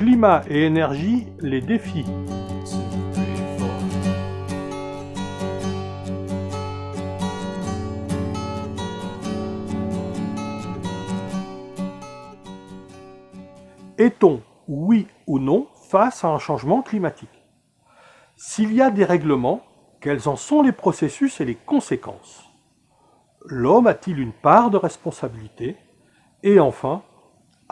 Climat et énergie, les défis. Est-on, oui ou non, face à un changement climatique? S'il y a des règlements, quels en sont les processus et les conséquences? L'homme a-t-il une part de responsabilité? Et enfin,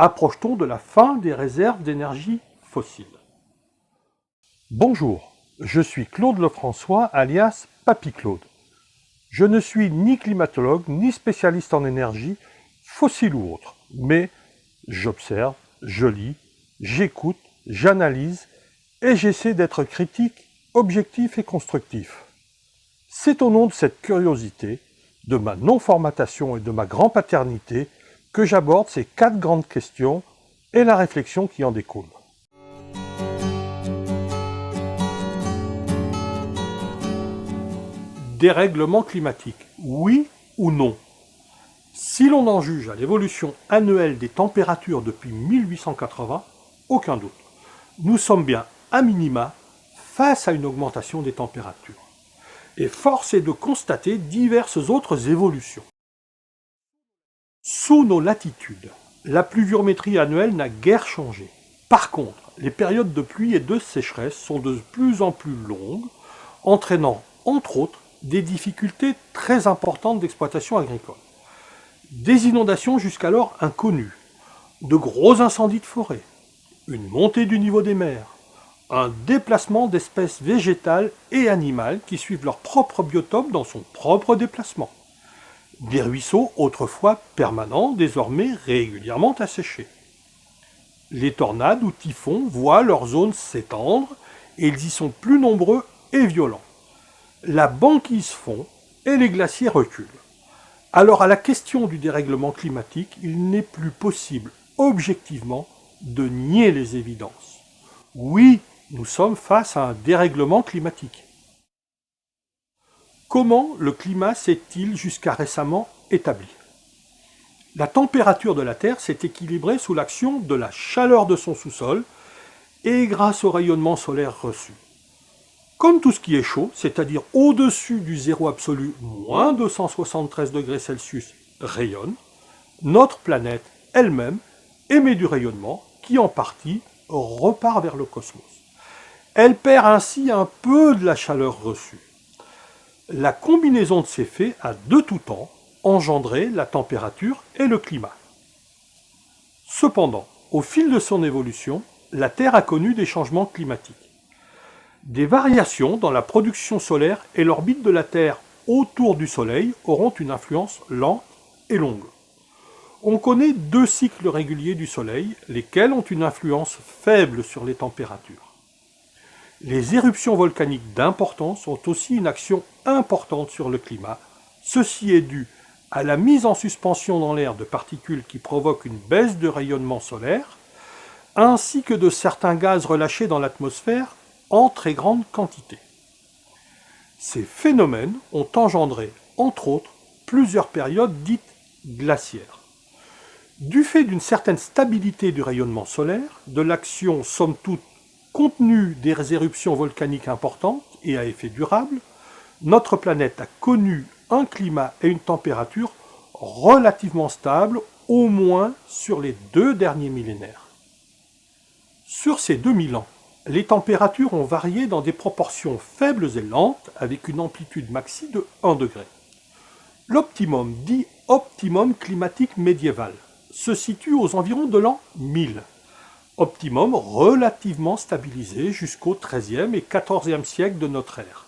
approche-t-on de la fin des réserves d'énergie fossile? Bonjour, je suis Claude Lefrançois, alias Papy Claude. Je ne suis ni climatologue, ni spécialiste en énergie, fossile ou autre, mais j'observe, je lis, j'écoute, j'analyse et j'essaie d'être critique, objectif et constructif. C'est au nom de cette curiosité, de ma non-formatation et de ma grand-paternité que j'aborde ces 4 grandes questions et la réflexion qui en découle. Dérèglement climatique, oui ou non? Si l'on en juge à l'évolution annuelle des températures depuis 1880, aucun doute. Nous sommes bien, à minima, face à une augmentation des températures. Et force est de constater diverses autres évolutions. Sous nos latitudes, la pluviométrie annuelle n'a guère changé. Par contre, les périodes de pluie et de sécheresse sont de plus en plus longues, entraînant, entre autres, des difficultés très importantes d'exploitation agricole. Des inondations jusqu'alors inconnues, de gros incendies de forêt, une montée du niveau des mers, un déplacement d'espèces végétales et animales qui suivent leur propre biotope dans son propre déplacement. Des ruisseaux autrefois permanents, désormais régulièrement asséchés. Les tornades ou typhons voient leur zone s'étendre et ils y sont plus nombreux et violents. La banquise fond et les glaciers reculent. Alors à la question du dérèglement climatique, il n'est plus possible, objectivement, de nier les évidences. Oui, nous sommes face à un dérèglement climatique. Comment le climat s'est-il jusqu'à récemment établi? La température de la Terre s'est équilibrée sous l'action de la chaleur de son sous-sol et grâce au rayonnement solaire reçu. Comme tout ce qui est chaud, c'est-à-dire au-dessus du zéro absolu, moins 273 degrés Celsius, rayonne, notre planète elle-même émet du rayonnement qui en partie repart vers le cosmos. Elle perd ainsi un peu de la chaleur reçue. La combinaison de ces faits a de tout temps engendré la température et le climat. Cependant, au fil de son évolution, la Terre a connu des changements climatiques. Des variations dans la production solaire et l'orbite de la Terre autour du Soleil auront une influence lente et longue. On connaît 2 cycles réguliers du Soleil, lesquels ont une influence faible sur les températures. Les éruptions volcaniques d'importance ont aussi une action importante sur le climat. Ceci est dû à la mise en suspension dans l'air de particules qui provoquent une baisse de rayonnement solaire, ainsi que de certains gaz relâchés dans l'atmosphère en très grande quantité. Ces phénomènes ont engendré, entre autres, plusieurs périodes dites glaciaires. Du fait d'une certaine stabilité du rayonnement solaire, de l'action somme toute contenue des éruptions volcaniques importantes et à effet durable, notre planète a connu un climat et une température relativement stables, au moins sur les 2 derniers millénaires. Sur ces 2000 ans, les températures ont varié dans des proportions faibles et lentes avec une amplitude maxi de 1 degré. L'optimum, dit optimum climatique médiéval, se situe aux environs de l'an 1000. Optimum relativement stabilisé jusqu'au XIIIe et XIVe siècle de notre ère.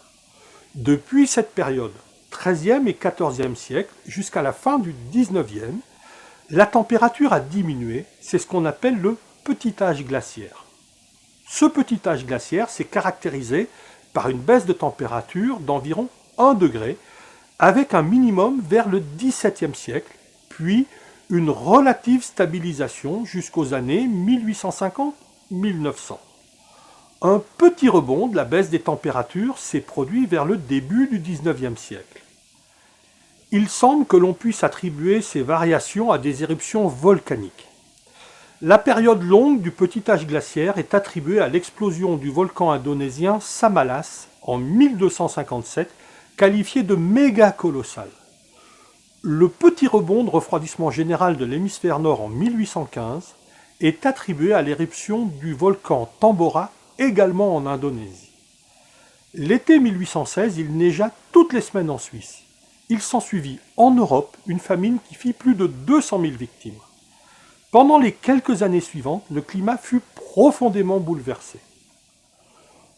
Depuis cette période, XIIIe et XIVe siècle, jusqu'à la fin du XIXe, la température a diminué, c'est ce qu'on appelle le petit âge glaciaire. Ce petit âge glaciaire s'est caractérisé par une baisse de température d'environ 1 degré, avec un minimum vers le XVIIe siècle, puis une relative stabilisation jusqu'aux années 1850-1900. Un petit rebond de la baisse des températures s'est produit vers le début du XIXe siècle. Il semble que l'on puisse attribuer ces variations à des éruptions volcaniques. La période longue du petit âge glaciaire est attribuée à l'explosion du volcan indonésien Samalas en 1257, qualifié de méga colossal. Le petit rebond de refroidissement général de l'hémisphère nord en 1815 est attribué à l'éruption du volcan Tambora, également en Indonésie. L'été 1816, il neigea toutes les semaines en Suisse. Il s'ensuivit en Europe une famine qui fit plus de 200 000 victimes. Pendant les quelques années suivantes, le climat fut profondément bouleversé.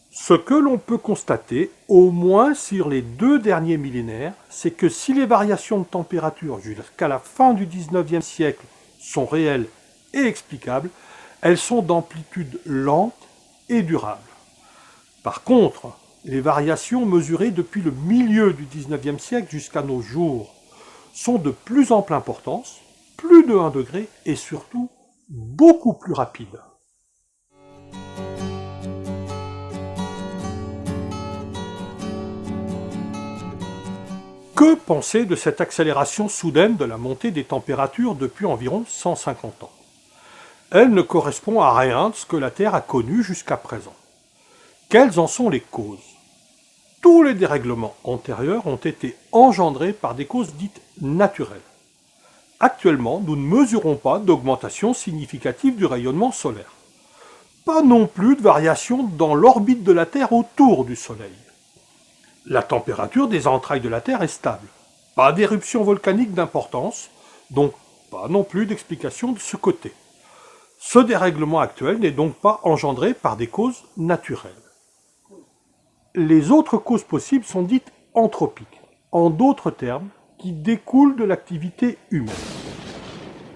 Ce que l'on peut constater, au moins sur les 2 derniers millénaires, c'est que si les variations de température jusqu'à la fin du XIXe siècle sont réelles et explicables, elles sont d'amplitude lente et durable. Par contre, les variations mesurées depuis le milieu du XIXe siècle jusqu'à nos jours sont de plus ample importance, plus de 1 degré et surtout beaucoup plus rapides. Que penser de cette accélération soudaine de la montée des températures depuis environ 150 ans? Elle ne correspond à rien de ce que la Terre a connu jusqu'à présent. Quelles en sont les causes? Tous les dérèglements antérieurs ont été engendrés par des causes dites naturelles. Actuellement, nous ne mesurons pas d'augmentation significative du rayonnement solaire. Pas non plus de variation dans l'orbite de la Terre autour du Soleil. La température des entrailles de la Terre est stable. Pas d'éruption volcanique d'importance, donc pas non plus d'explication de ce côté. Ce dérèglement actuel n'est donc pas engendré par des causes naturelles. Les autres causes possibles sont dites anthropiques, en d'autres termes, qui découlent de l'activité humaine.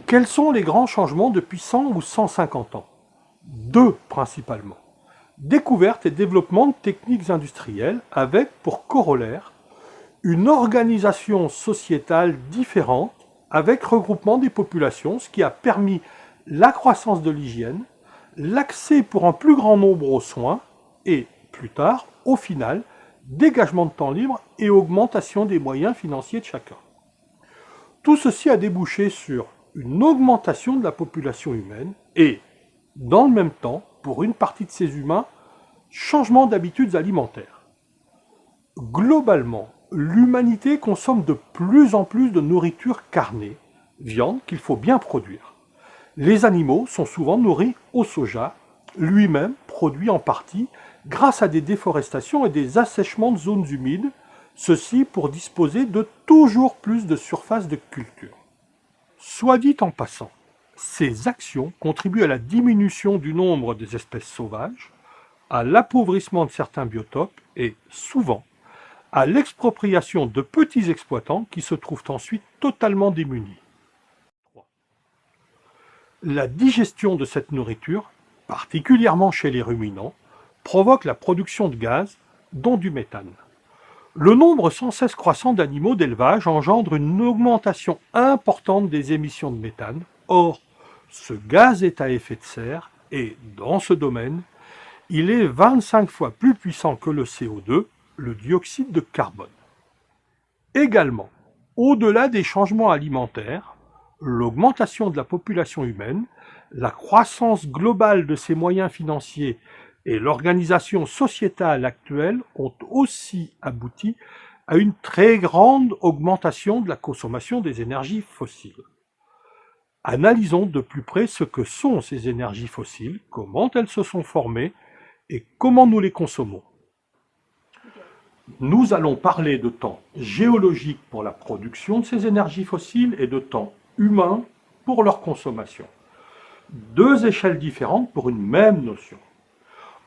Quels sont les grands changements depuis 100 ou 150 ans? 2 principalement. Découverte et développement de techniques industrielles avec, pour corollaire, une organisation sociétale différente avec regroupement des populations, ce qui a permis la croissance de l'hygiène, l'accès pour un plus grand nombre aux soins et, plus tard, au final, dégagement de temps libre et augmentation des moyens financiers de chacun. Tout ceci a débouché sur une augmentation de la population humaine et, dans le même temps, pour une partie de ces humains, changement d'habitudes alimentaires. Globalement, l'humanité consomme de plus en plus de nourriture carnée, viande qu'il faut bien produire. Les animaux sont souvent nourris au soja, lui-même produit en partie grâce à des déforestations et des assèchements de zones humides, ceci pour disposer de toujours plus de surfaces de culture. Soit dit en passant, ces actions contribuent à la diminution du nombre des espèces sauvages, à l'appauvrissement de certains biotopes et, souvent, à l'expropriation de petits exploitants qui se trouvent ensuite totalement démunis. La digestion de cette nourriture, particulièrement chez les ruminants, provoque la production de gaz, dont du méthane. Le nombre sans cesse croissant d'animaux d'élevage engendre une augmentation importante des émissions de méthane. Or, ce gaz est à effet de serre et, dans ce domaine, il est 25 fois plus puissant que le CO2, le dioxyde de carbone. Également, au-delà des changements alimentaires, l'augmentation de la population humaine, la croissance globale de ses moyens financiers et l'organisation sociétale actuelle ont aussi abouti à une très grande augmentation de la consommation des énergies fossiles. Analysons de plus près ce que sont ces énergies fossiles, comment elles se sont formées et comment nous les consommons. Nous allons parler de temps géologique pour la production de ces énergies fossiles et de temps humain pour leur consommation. 2 échelles différentes pour une même notion.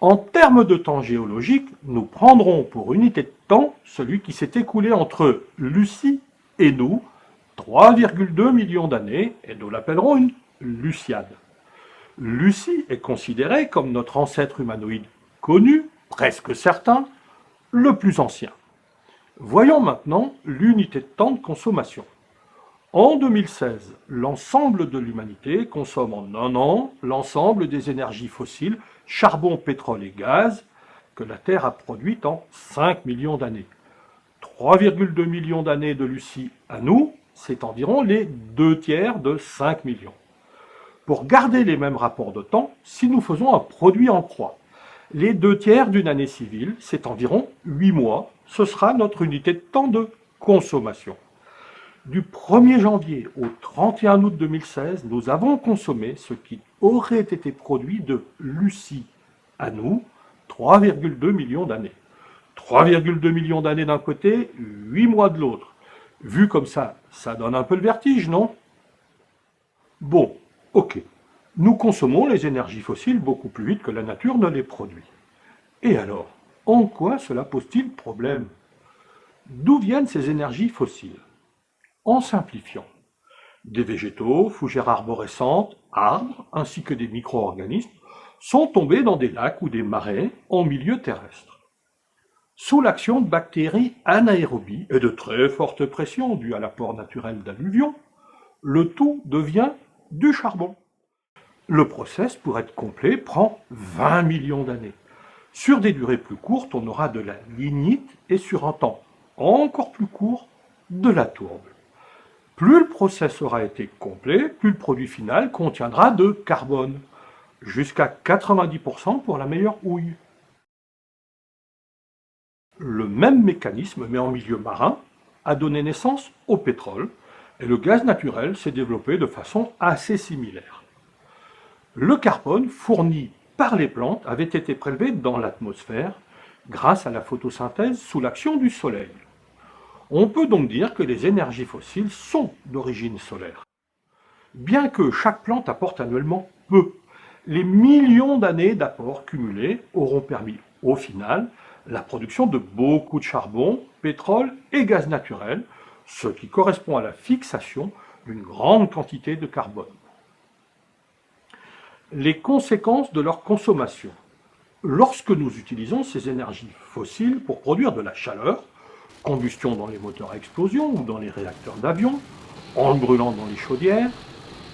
En termes de temps géologique, nous prendrons pour unité de temps celui qui s'est écoulé entre Lucie et nous, 3,2 millions d'années, et nous l'appellerons une Luciade. Lucie est considéré comme notre ancêtre humanoïde connu, presque certain, le plus ancien. Voyons maintenant l'unité de temps de consommation. En 2016, l'ensemble de l'humanité consomme en un an l'ensemble des énergies fossiles, charbon, pétrole et gaz, que la Terre a produites en 5 millions d'années. 3,2 millions d'années de Lucie à nous, c'est environ les 2 tiers de 5 millions. pour garder les mêmes rapports de temps si nous faisons un produit en croix. Les 2/3 d'une année civile, c'est environ 8 mois. Ce sera notre unité de temps de consommation. Du 1er janvier au 31 août 2016, nous avons consommé ce qui aurait été produit de Lucie. À nous, 3,2 millions d'années. 3,2 millions d'années d'un côté, 8 mois de l'autre. Vu comme ça donne un peu le vertige, non? Bon, ok. Nous consommons les énergies fossiles beaucoup plus vite que la nature ne les produit. Et alors, en quoi cela pose-t-il problème? D'où viennent ces énergies fossiles? En simplifiant, des végétaux, fougères arborescentes, arbres, ainsi que des micro-organismes sont tombés dans des lacs ou des marais en milieu terrestre. Sous l'action de bactéries anaérobies et de très fortes pressions dues à l'apport naturel d'alluvions, le tout devient du charbon. Le process, pour être complet, prend 20 millions d'années. Sur des durées plus courtes, on aura de la lignite et sur un temps encore plus court, de la tourbe. Plus le process aura été complet, plus le produit final contiendra de carbone, jusqu'à 90% pour la meilleure houille. Le même mécanisme, mais en milieu marin, a donné naissance au pétrole, et le gaz naturel s'est développé de façon assez similaire. Le carbone fourni par les plantes avait été prélevé dans l'atmosphère grâce à la photosynthèse sous l'action du soleil. On peut donc dire que les énergies fossiles sont d'origine solaire. Bien que chaque plante apporte annuellement peu, les millions d'années d'apports cumulés auront permis, au final, la production de beaucoup de charbon, pétrole et gaz naturel, ce qui correspond à la fixation d'une grande quantité de carbone. Les conséquences de leur consommation. Lorsque nous utilisons ces énergies fossiles pour produire de la chaleur, combustion dans les moteurs à explosion ou dans les réacteurs d'avion, en le brûlant dans les chaudières,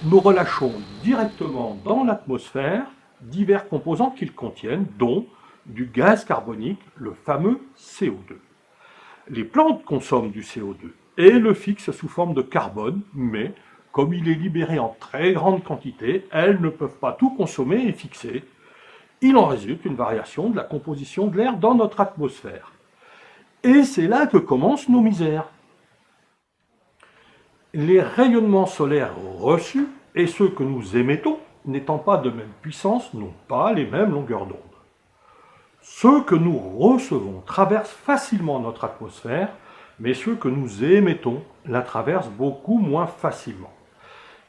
nous relâchons directement dans l'atmosphère divers composants qu'ils contiennent, dont du gaz carbonique, le fameux CO2. Les plantes consomment du CO2 et le fixent sous forme de carbone, mais comme il est libéré en très grande quantité, elles ne peuvent pas tout consommer et fixer. Il en résulte une variation de la composition de l'air dans notre atmosphère. Et c'est là que commencent nos misères. Les rayonnements solaires reçus et ceux que nous émettons, n'étant pas de même puissance, n'ont pas les mêmes longueurs d'onde. Ceux que nous recevons traversent facilement notre atmosphère, mais ceux que nous émettons la traversent beaucoup moins facilement.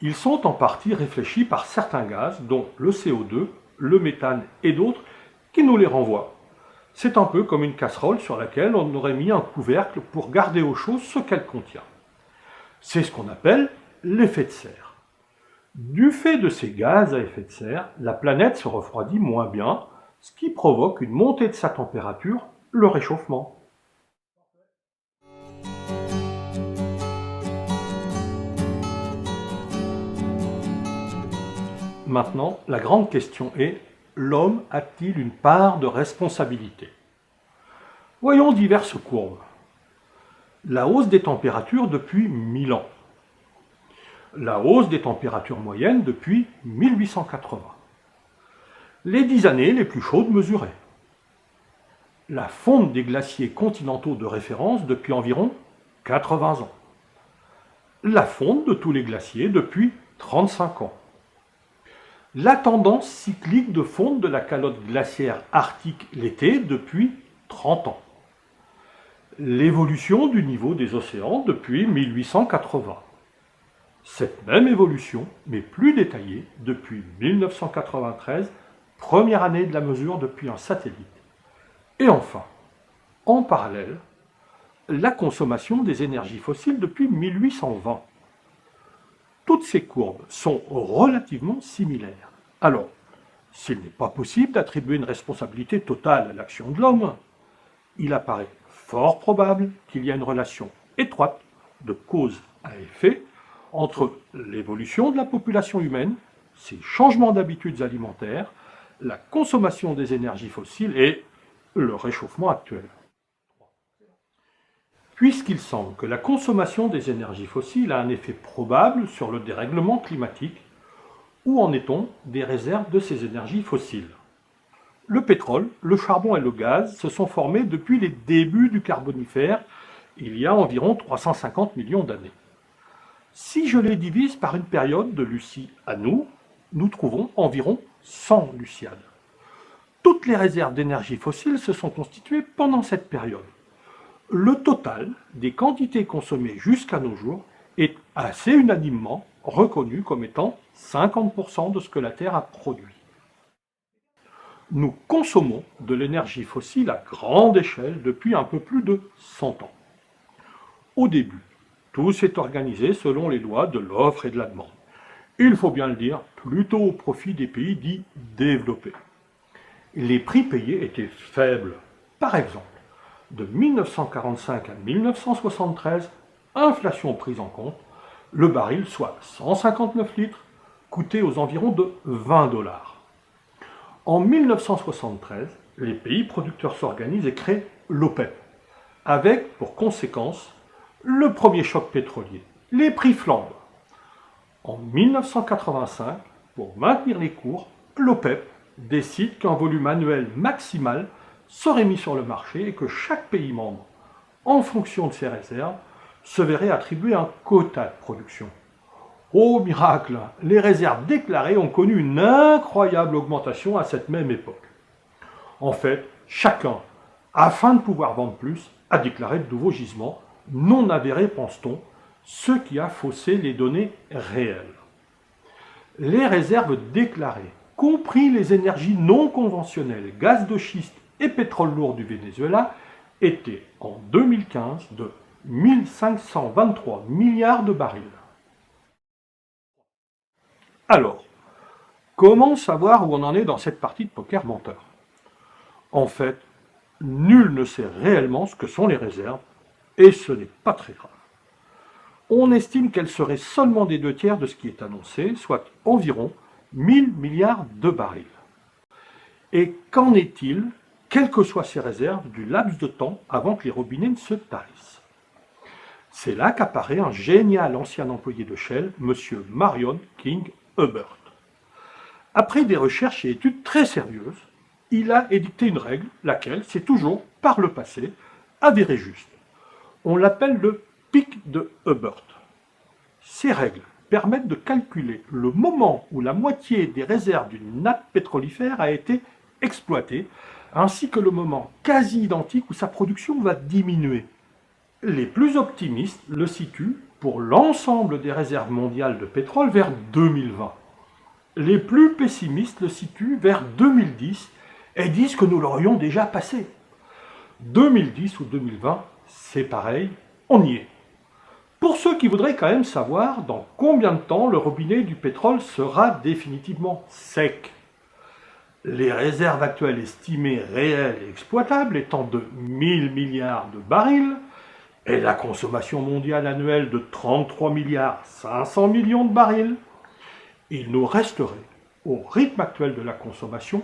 Ils sont en partie réfléchis par certains gaz, dont le CO2, le méthane et d'autres, qui nous les renvoient. C'est un peu comme une casserole sur laquelle on aurait mis un couvercle pour garder au chaud ce qu'elle contient. C'est ce qu'on appelle l'effet de serre. Du fait de ces gaz à effet de serre, la planète se refroidit moins bien, ce qui provoque une montée de sa température, le réchauffement. Maintenant, la grande question est, l'homme a-t-il une part de responsabilité? Voyons diverses courbes. La hausse des températures depuis 1000 ans. La hausse des températures moyennes depuis 1880. Les 10 années les plus chaudes mesurées. La fonte des glaciers continentaux de référence depuis environ 80 ans. La fonte de tous les glaciers depuis 35 ans. La tendance cyclique de fonte de la calotte glaciaire arctique l'été depuis 30 ans. L'évolution du niveau des océans depuis 1880. Cette même évolution, mais plus détaillée, depuis 1993, première année de la mesure depuis un satellite. Et enfin, en parallèle, la consommation des énergies fossiles depuis 1820. Toutes ces courbes sont relativement similaires. Alors, s'il n'est pas possible d'attribuer une responsabilité totale à l'action de l'homme, il apparaît fort probable qu'il y a une relation étroite de cause à effet entre l'évolution de la population humaine, ses changements d'habitudes alimentaires, la consommation des énergies fossiles et le réchauffement actuel. Puisqu'il semble que la consommation des énergies fossiles a un effet probable sur le dérèglement climatique, Où en est-on des réserves de ces énergies fossiles? Le pétrole, le charbon et le gaz se sont formés depuis les débuts du Carbonifère, il y a environ 350 millions d'années. Si je les divise par une période de Lucie à nous trouvons environ 100 Luciades. Toutes les réserves d'énergie fossile se sont constituées pendant cette période. Le total des quantités consommées jusqu'à nos jours est assez unanimement reconnu comme étant 50% de ce que la Terre a produit. Nous consommons de l'énergie fossile à grande échelle depuis un peu plus de 100 ans. Au début, tout s'est organisé selon les lois de l'offre et de la demande. Il faut bien le dire, plutôt au profit des pays dits développés. Les prix payés étaient faibles. Par exemple, de 1945 à 1973, inflation prise en compte, le baril, soit 159 litres, coûtait aux environs de 20 $. En 1973, les pays producteurs s'organisent et créent l'OPEP, avec pour conséquence le premier choc pétrolier. Les prix flambent. En 1985, pour maintenir les cours, l'OPEP décide qu'un volume annuel maximal serait mis sur le marché et que chaque pays membre, en fonction de ses réserves, se verrait attribuer un quota de production. Oh miracle, les réserves déclarées ont connu une incroyable augmentation à cette même époque. En fait, chacun, afin de pouvoir vendre plus, a déclaré de nouveaux gisements non avérés, pense-t-on, ce qui a faussé les données réelles. Les réserves déclarées, compris les énergies non conventionnelles, gaz de schiste et pétrole lourd du Venezuela, étaient en 2015 de 1523 milliards de barils. Alors, comment savoir où on en est dans cette partie de poker menteur? En fait, nul ne sait réellement ce que sont les réserves, et ce n'est pas très grave. On estime qu'elles seraient seulement des 2/3 de ce qui est annoncé, soit environ 1000 milliards de barils. Et qu'en est-il, quelles que soient ces réserves, du laps de temps avant que les robinets ne se tarissent? C'est là qu'apparaît un génial ancien employé de Shell, M. Marion King Hubbert. Après des recherches et études très sérieuses, il a édicté une règle, laquelle s'est toujours, par le passé, avérée juste. On l'appelle le pic de Hubbert. Ces règles permettent de calculer le moment où la moitié des réserves d'une nappe pétrolifère a été exploitée, ainsi que le moment quasi identique où sa production va diminuer. Les plus optimistes le situent pour l'ensemble des réserves mondiales de pétrole vers 2020. Les plus pessimistes le situent vers 2010 et disent que nous l'aurions déjà passé. 2010 ou 2020, c'est pareil, on y est. Pour ceux qui voudraient quand même savoir dans combien de temps le robinet du pétrole sera définitivement sec. Les réserves actuelles estimées réelles et exploitables étant de 1000 milliards de barils, et la consommation mondiale annuelle de 33 milliards 500 millions de barils, il nous resterait, au rythme actuel de la consommation,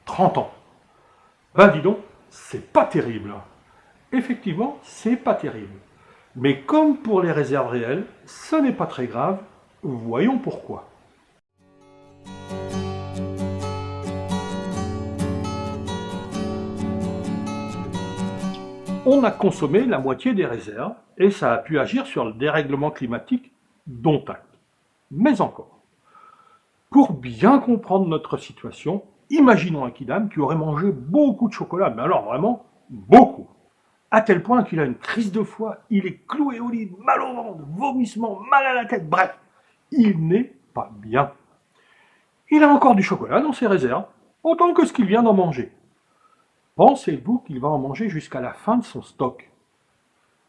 30 ans. Ben dis donc, c'est pas terrible. Effectivement, c'est pas terrible. Mais comme pour les réserves réelles, ce n'est pas très grave, voyons pourquoi. On a consommé la moitié des réserves et ça a pu agir sur le dérèglement climatique dont acte. Mais encore, pour bien comprendre notre situation, imaginons un kidam qui aurait mangé beaucoup de chocolat, mais alors vraiment beaucoup, à tel point qu'il a une crise de foie, il est cloué au lit, mal au ventre, vomissement, mal à la tête, bref, il n'est pas bien. Il a encore du chocolat dans ses réserves, autant que ce qu'il vient d'en manger. Pensez-vous qu'il va en manger jusqu'à la fin de son stock?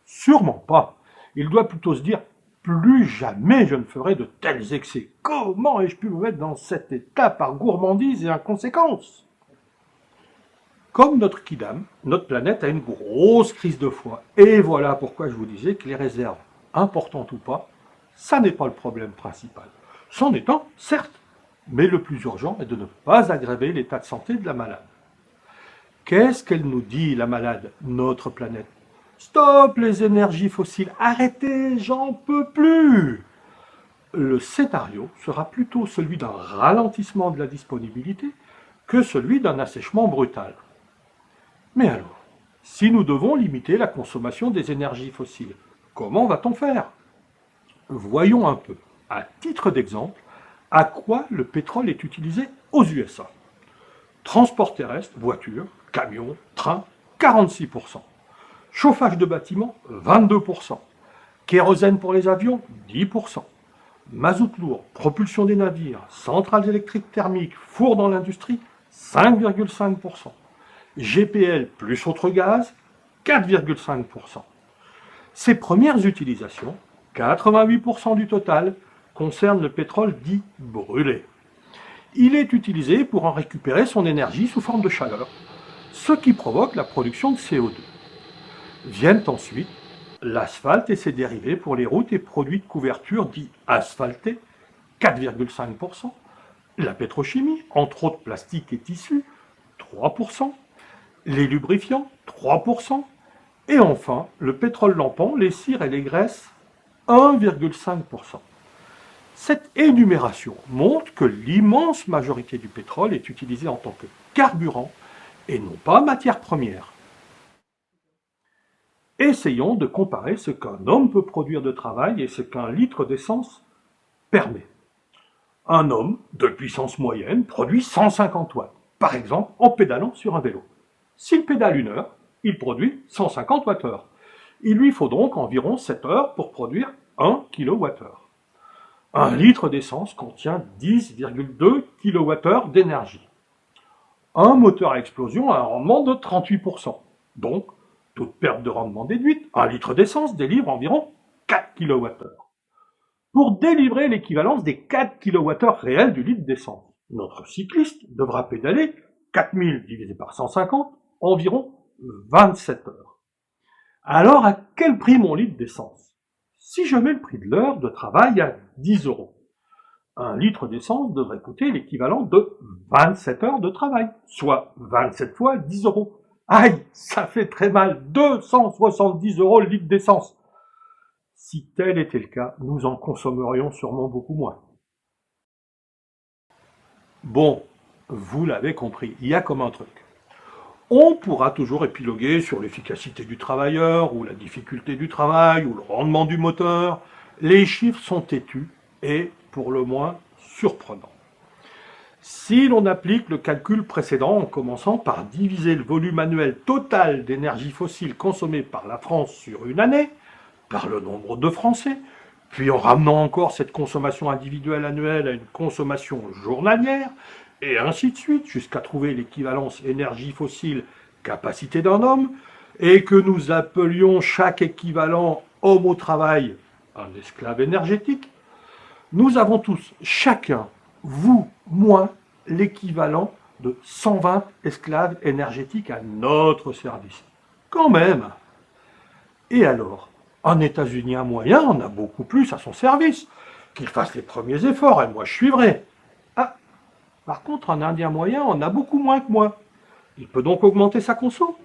Sûrement pas. Il doit plutôt se dire « Plus jamais je ne ferai de tels excès. Comment ai-je pu me mettre dans cet état par gourmandise et inconséquence ?» Comme notre kidam, notre planète a une grosse crise de foie. Et voilà pourquoi je vous disais que les réserves, importantes ou pas, ça n'est pas le problème principal. C'en est un, certes, mais le plus urgent est de ne pas aggraver l'état de santé de la malade. Qu'est-ce qu'elle nous dit, la malade, notre planète? Stop les énergies fossiles, arrêtez, j'en peux plus! le scénario sera plutôt celui d'un ralentissement de la disponibilité que celui d'un assèchement brutal. Mais alors, si nous devons limiter la consommation des énergies fossiles, comment va-t-on faire? Voyons un peu, à titre d'exemple, à quoi le pétrole est utilisé aux USA. Transport terrestre, voitures, camions, trains, 46%. Chauffage de bâtiments, 22%. Kérosène pour les avions, 10%. Mazout lourd, propulsion des navires, centrales électriques thermiques, fours dans l'industrie, 5,5%. GPL plus autres gaz, 4,5%. Ces premières utilisations, 88% du total, concernent le pétrole dit brûlé. Il est utilisé pour en récupérer son énergie sous forme de chaleur, ce qui provoque la production de CO2. Viennent ensuite l'asphalte et ses dérivés pour les routes et produits de couverture dits asphaltés, 4,5%, la pétrochimie, entre autres plastique et tissus, 3%, les lubrifiants, 3%, et enfin le pétrole lampant, les cires et les graisses, 1,5%. Cette énumération montre que l'immense majorité du pétrole est utilisée en tant que carburant et non pas matière première. Essayons de comparer ce qu'un homme peut produire de travail et ce qu'un litre d'essence permet. Un homme de puissance moyenne produit 150 watts, par exemple en pédalant sur un vélo. S'il pédale 1 heure, il produit 150 Wh. Il lui faut donc environ 7 heures pour produire 1 kWh. Un litre d'essence contient 10,2 kWh d'énergie. Un moteur à explosion a un rendement de 38%. Donc, toute perte de rendement déduite, un litre d'essence délivre environ 4 kWh. Pour délivrer l'équivalence des 4 kWh réels du litre d'essence, notre cycliste devra pédaler 4000 divisé par 150, environ 27 heures. Alors, à quel prix mon litre d'essence? Si je mets le prix de l'heure de travail à 10 euros, un litre d'essence devrait coûter l'équivalent de 27 heures de travail, soit 27 fois 10 euros. Aïe, ça fait très mal, 270 euros le litre d'essence. Si tel était le cas, nous en consommerions sûrement beaucoup moins. Bon, vous l'avez compris, il y a comme un truc. On pourra toujours épiloguer sur l'efficacité du travailleur, ou la difficulté du travail, ou le rendement du moteur. Les chiffres sont têtus et, pour le moins, surprenants. Si l'on applique le calcul précédent en commençant par diviser le volume annuel total d'énergie fossile consommée par la France sur une année, par le nombre de Français, puis en ramenant encore cette consommation individuelle annuelle à une consommation journalière, et ainsi de suite, jusqu'à trouver l'équivalence énergie fossile capacité d'un homme, et que nous appelions chaque équivalent homme au travail un esclave énergétique, nous avons tous, chacun, vous, moi, l'équivalent de 120 esclaves énergétiques à notre service. Quand même. Et alors, un États-Unien moyen en a beaucoup plus à son service. Qu'il fasse les premiers efforts, et moi je suivrai. Ah, par contre, un Indien moyen en a beaucoup moins que moi. Il peut donc augmenter sa conso.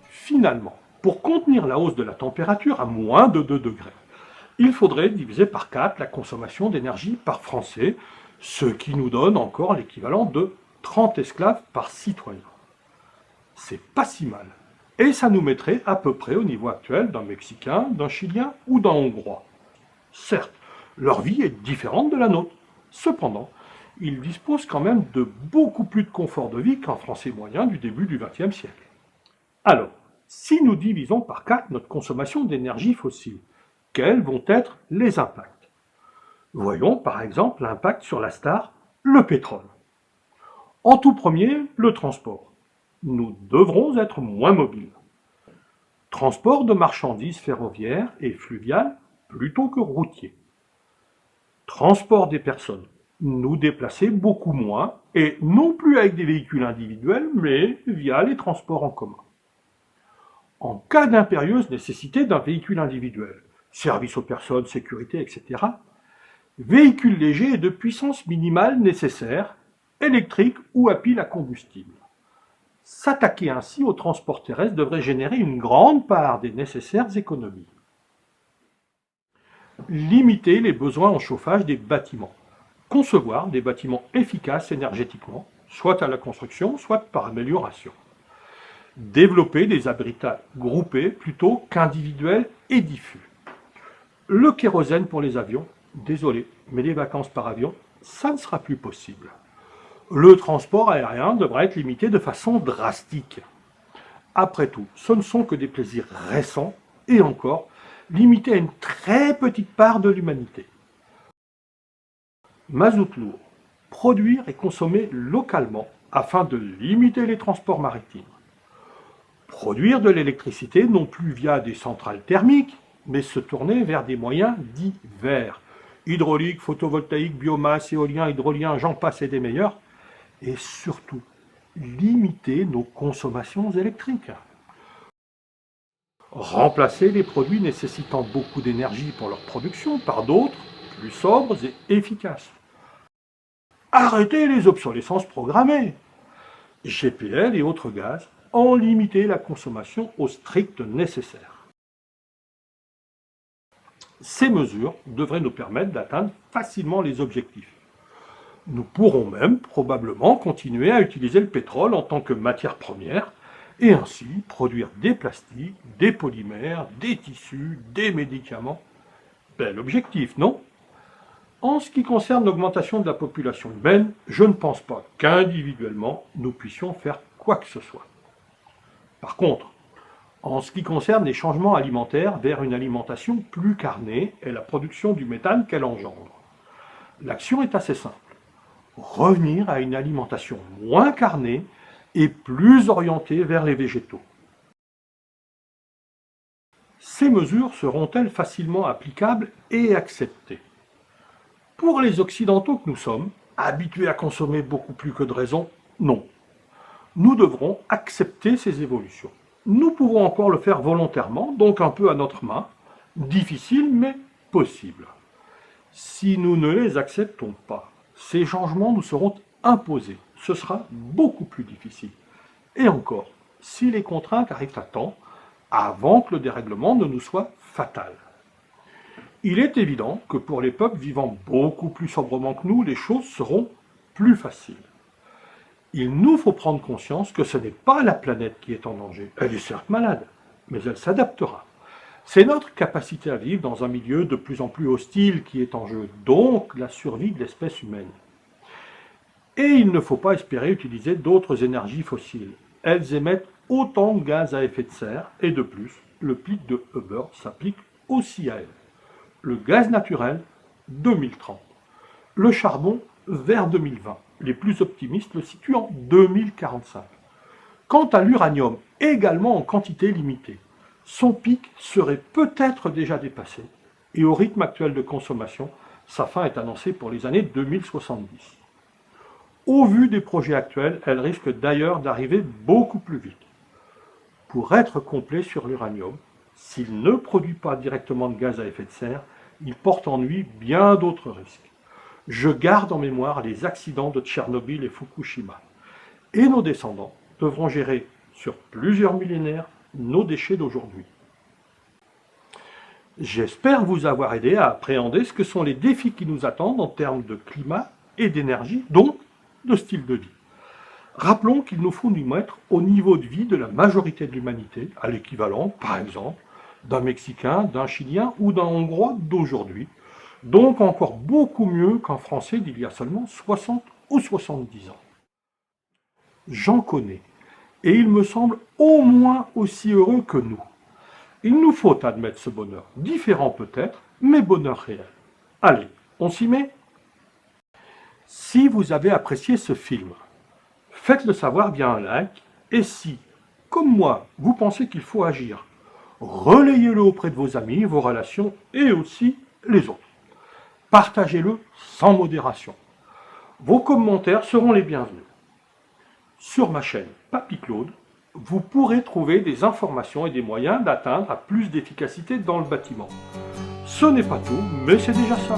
Finalement, pour contenir la hausse de la température à moins de 2 degrés, il faudrait diviser par 4 la consommation d'énergie par Français, ce qui nous donne encore l'équivalent de 30 esclaves par citoyen. C'est pas si mal. Et ça nous mettrait à peu près au niveau actuel d'un Mexicain, d'un Chilien ou d'un Hongrois. Certes, leur vie est différente de la nôtre. Cependant, ils disposent quand même de beaucoup plus de confort de vie qu'un Français moyen du début du XXe siècle. Alors, si nous divisons par 4 notre consommation d'énergie fossile, quels vont être les impacts? Voyons par exemple l'impact sur la star, le pétrole. En tout premier, le transport. Nous devrons être moins mobiles. Transport de marchandises ferroviaires et fluviales plutôt que routier. Transport des personnes. Nous déplacer beaucoup moins, et non plus avec des véhicules individuels, mais via les transports en commun. En cas d'impérieuse nécessité d'un véhicule individuel, service aux personnes, sécurité, etc., véhicule léger et de puissance minimale nécessaire, électrique ou à pile à combustible. S'attaquer ainsi au transport terrestre devrait générer une grande part des nécessaires économies. Limiter les besoins en chauffage des bâtiments. Concevoir des bâtiments efficaces énergétiquement, soit à la construction, soit par amélioration. Développer des habitats groupés plutôt qu'individuels et diffus. Le kérosène pour les avions, désolé, mais les vacances par avion, ça ne sera plus possible. Le transport aérien devra être limité de façon drastique. Après tout, ce ne sont que des plaisirs récents et encore limités à une très petite part de l'humanité. Mazout lourd. Produire et consommer localement afin de limiter les transports maritimes. Produire de l'électricité non plus via des centrales thermiques, mais se tourner vers des moyens dits verts. Hydraulique, photovoltaïque, biomasse, éolien, hydrolien, j'en passe et des meilleurs. Et surtout, limiter nos consommations électriques. Remplacer les produits nécessitant beaucoup d'énergie pour leur production par d'autres plus sobres et efficaces. Arrêter les obsolescences programmées. GPL et autres gaz, en limiter la consommation au strict nécessaire. Ces mesures devraient nous permettre d'atteindre facilement les objectifs. Nous pourrons même probablement continuer à utiliser le pétrole en tant que matière première et ainsi produire des plastiques, des polymères, des tissus, des médicaments. Bel objectif, non? En ce qui concerne l'augmentation de la population humaine, je ne pense pas qu'individuellement nous puissions faire quoi que ce soit. Par contre, en ce qui concerne les changements alimentaires vers une alimentation plus carnée et la production du méthane qu'elle engendre, l'action est assez simple. Revenir à une alimentation moins carnée et plus orientée vers les végétaux. Ces mesures seront-elles facilement applicables et acceptées? Pour les Occidentaux que nous sommes, habitués à consommer beaucoup plus que de raison, non. Nous devrons accepter ces évolutions. Nous pouvons encore le faire volontairement, donc un peu à notre main, difficile mais possible. Si nous ne les acceptons pas, ces changements nous seront imposés. Ce sera beaucoup plus difficile. Et encore, si les contraintes arrivent à temps, avant que le dérèglement ne nous soit fatal. Il est évident que pour les peuples vivant beaucoup plus sobrement que nous, les choses seront plus faciles. Il nous faut prendre conscience que ce n'est pas la planète qui est en danger. Elle est certes malade, mais elle s'adaptera. C'est notre capacité à vivre dans un milieu de plus en plus hostile qui est en jeu, donc la survie de l'espèce humaine. Et il ne faut pas espérer utiliser d'autres énergies fossiles. Elles émettent autant de gaz à effet de serre, et de plus, le pic de Hubbert s'applique aussi à elles. Le gaz naturel, 2030. Le charbon, vers 2020. Les plus optimistes le situent en 2045. Quant à l'uranium, également en quantité limitée, son pic serait peut-être déjà dépassé, et au rythme actuel de consommation, sa fin est annoncée pour les années 2070. Au vu des projets actuels, elle risque d'ailleurs d'arriver beaucoup plus vite. Pour être complet sur l'uranium, s'il ne produit pas directement de gaz à effet de serre, il porte en lui bien d'autres risques. Je garde en mémoire les accidents de Tchernobyl et Fukushima. Et nos descendants devront gérer sur plusieurs millénaires nos déchets d'aujourd'hui. J'espère vous avoir aidé à appréhender ce que sont les défis qui nous attendent en termes de climat et d'énergie, donc de style de vie. Rappelons qu'il nous faut nous mettre au niveau de vie de la majorité de l'humanité, à l'équivalent, par exemple, d'un Mexicain, d'un Chilien ou d'un Hongrois d'aujourd'hui, donc encore beaucoup mieux qu'un Français d'il y a seulement 60 ou 70 ans. J'en connais, et il me semble au moins aussi heureux que nous. Il nous faut admettre ce bonheur, différent peut-être, mais bonheur réel. Allez, on s'y met? Si vous avez apprécié ce film, faites-le savoir via un like, et si, comme moi, vous pensez qu'il faut agir, relayez-le auprès de vos amis, vos relations et aussi les autres. Partagez-le sans modération. Vos commentaires seront les bienvenus. Sur ma chaîne Papy Claude, vous pourrez trouver des informations et des moyens d'atteindre à plus d'efficacité dans le bâtiment. Ce n'est pas tout, mais c'est déjà ça.